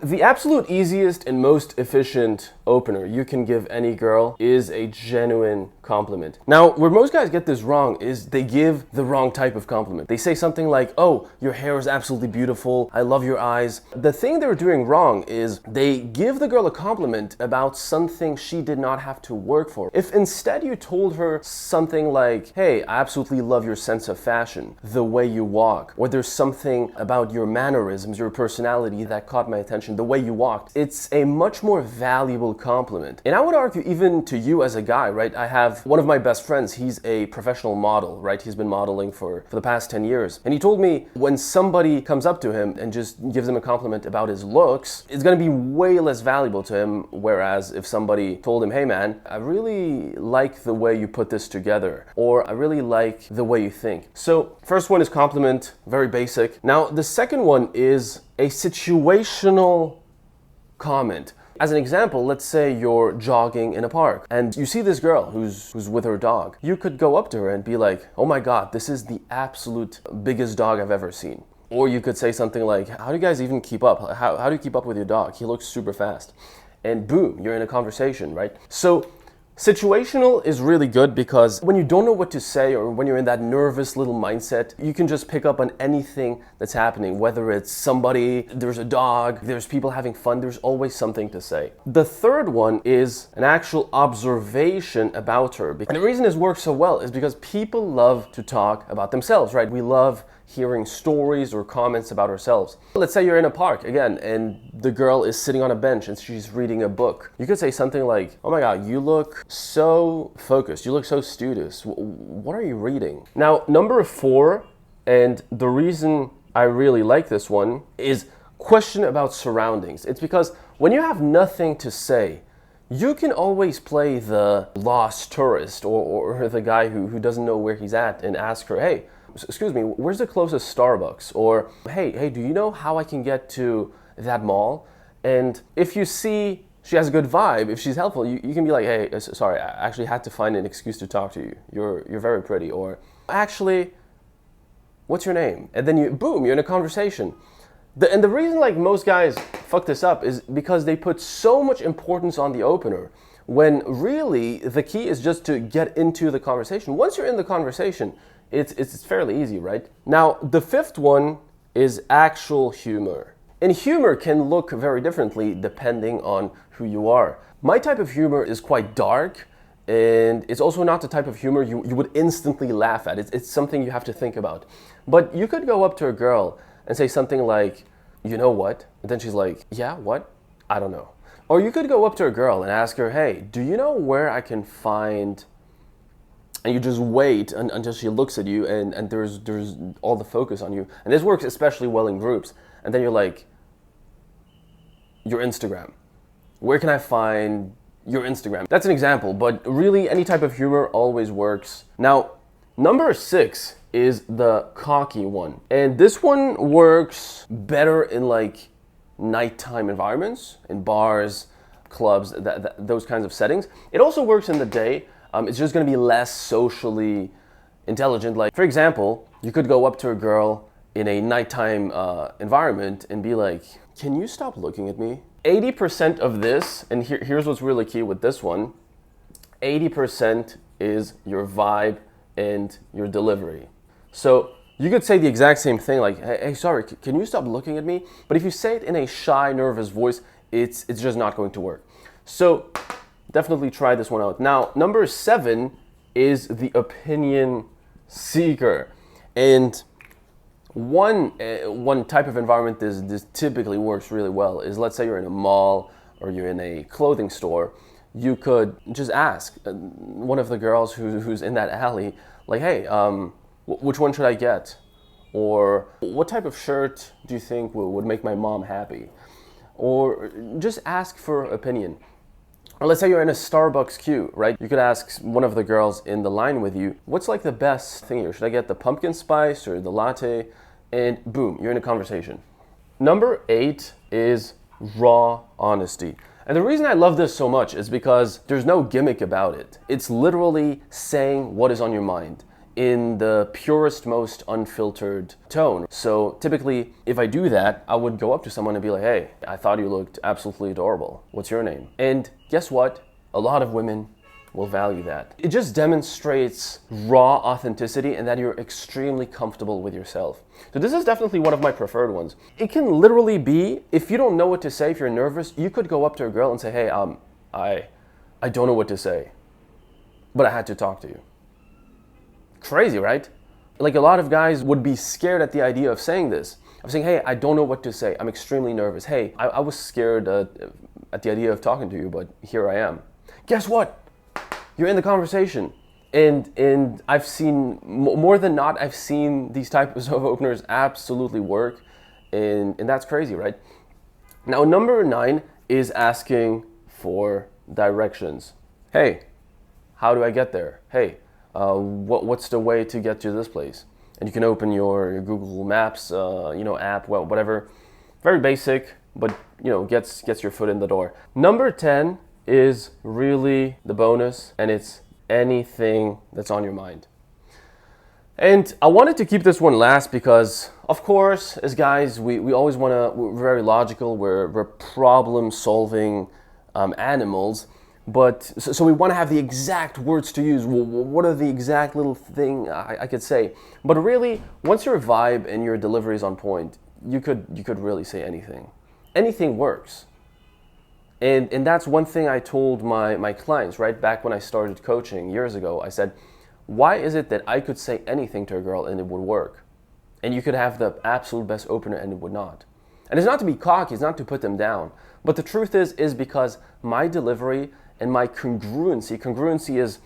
The absolute easiest and most efficient opener you can give any girl is a genuine compliment. Now, where most guys get this wrong is they give the wrong type of compliment. They say something like, "Oh, your hair is absolutely beautiful. I love your eyes." The thing they're doing wrong is they give the girl a compliment about something she did not have to work for. If instead you told her something like, "Hey, I absolutely love your sense of fashion, the way you walk," or "There's something about your mannerisms, your personality that caught my attention, the way you walked," it's a much more valuable compliment. And I would argue even to you as a guy, right? I have one of my best friends, he's a professional model, right? He's been modeling for the past 10 years. And he told me when somebody comes up to him and just gives him a compliment about his looks, it's gonna be way less valuable to him. Whereas if somebody told him, "Hey man, I really like the way you put this together," or "I really like the way you think." So first one is compliment, very basic. Now the second one is a situational comment. As an example, let's say you're jogging in a park and you see this girl who's with her dog. You could go up to her and be like, "Oh my God, this is the absolute biggest dog I've ever seen." Or you could say something like, "How do you guys even keep up? How do you keep up with your dog? He looks super fast." And boom, you're in a conversation, right? So situational is really good because when you don't know what to say or when you're in that nervous little mindset, you can just pick up on anything that's happening, whether it's somebody, there's a dog, there's people having fun, there's always something to say. The third one is an actual observation about her. And the reason this works so well is because people love to talk about themselves, right? We love hearing stories or comments about ourselves. Let's say you're in a park again and the girl is sitting on a bench and she's reading a book. You could say something like, "Oh my God, you look so focused. You look so studious. What are you reading?" Now, number 4, and the reason I really like this one, is question about surroundings. It's because when you have nothing to say, you can always play the lost tourist or the guy who doesn't know where he's at and ask her, "Hey, excuse me, where's the closest Starbucks?" Or, hey, do you know how I can get to that mall?" And if you see she has a good vibe, if she's helpful, you can be like, "Hey, sorry, I actually had to find an excuse to talk to you. You're very pretty." Or, "Actually, what's your name?" And then boom, you're in a conversation. And the reason like most guys fuck this up is because they put so much importance on the opener when really the key is just to get into the conversation. Once you're in the conversation, it's fairly easy, right? Now, the fifth one is actual humor. And humor can look very differently depending on who you are. My type of humor is quite dark, and it's also not the type of humor you would instantly laugh at. It's something you have to think about. But you could go up to a girl and say something like, "You know what?" And then she's like, "Yeah, what? I don't know." Or you could go up to a girl and ask her, "Hey, do you know where I can find..." And you just wait until she looks at you and there's all the focus on you. And this works especially well in groups. And then you're like, "Your Instagram. Where can I find your Instagram?" That's an example, but really any type of humor always works. Now, number 6 is the cocky one. And this one works better in like nighttime environments, in bars, clubs, those kinds of settings. It also works in the day. It's just going to be less socially intelligent. Like, for example, you could go up to a girl in a nighttime environment and be like, "Can you stop looking at me?" 80% of this, and here's what's really key with this one, 80% is your vibe and your delivery. So you could say the exact same thing like, hey, sorry, can you stop looking at me? But if you say it in a shy, nervous voice, it's just not going to work. So definitely try this one out. Now, number 7 is the opinion seeker. And one type of environment this typically works really well is, let's say you're in a mall or you're in a clothing store. You could just ask one of the girls who's in that alley, like, "Hey, which one should I get?" Or, "What type of shirt do you think would make my mom happy?" Or just ask for opinion. Or let's say you're in a Starbucks queue, right? You could ask one of the girls in the line with you, "What's like the best thing here? Should I get the pumpkin spice or the latte?" And boom, you're in a conversation. Number 8 is raw honesty. And the reason I love this so much is because there's no gimmick about it. It's literally saying what is on your mind. in the purest, most unfiltered tone. So typically, if I do that, I would go up to someone and be like, hey, I thought you looked absolutely adorable. What's your name? And guess what? A lot of women will value that. It just demonstrates raw authenticity and that you're extremely comfortable with yourself. So this is definitely one of my preferred ones. It can literally be, if you don't know what to say, if you're nervous, you could go up to a girl and say, hey, I don't know what to say, but I had to talk to you. Crazy, right? Like a lot of guys would be scared at the idea of saying this. I'm saying, hey, I don't know what to say. I'm extremely nervous. Hey, I was scared at the idea of talking to you, but here I am. Guess what? You're in the conversation. And I've seen, more than not, I've seen these types of openers absolutely work. And that's crazy, right? Now, number 9 is asking for directions. Hey, how do I get there? Hey, what's the way to get to this place? And you can open your Google Maps, app, well, whatever. Very basic, but gets your foot in the door. Number 10 is really the bonus, and it's anything that's on your mind. And I wanted to keep this one last because, of course, as guys, we always we're very logical, we're problem-solving animals, but so we want to have the exact words to use. What are the exact little thing I could say? But really, once your vibe and your delivery is on point, you could really say anything. Anything works. And that's one thing I told my clients, right? Back when I started coaching years ago, I said, why is it that I could say anything to a girl and it would work? And you could have the absolute best opener and it would not. And it's not to be cocky, it's not to put them down. But the truth is because my delivery and my congruency is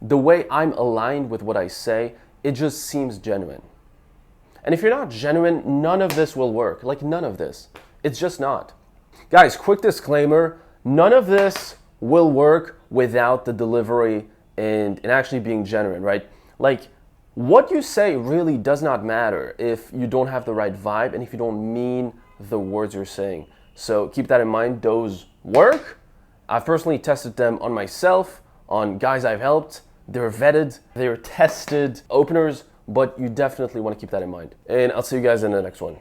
the way I'm aligned with what I say, it just seems genuine. And if you're not genuine, none of this will work. Like none of this. It's just not. Guys, quick disclaimer, none of this will work without the delivery and actually being genuine, right? Like, what you say really does not matter if you don't have the right vibe and if you don't mean the words you're saying. So keep that in mind. Those work. I've personally tested them on myself, on guys I've helped. They're vetted, they're tested openers, but you definitely want to keep that in mind. And I'll see you guys in the next one.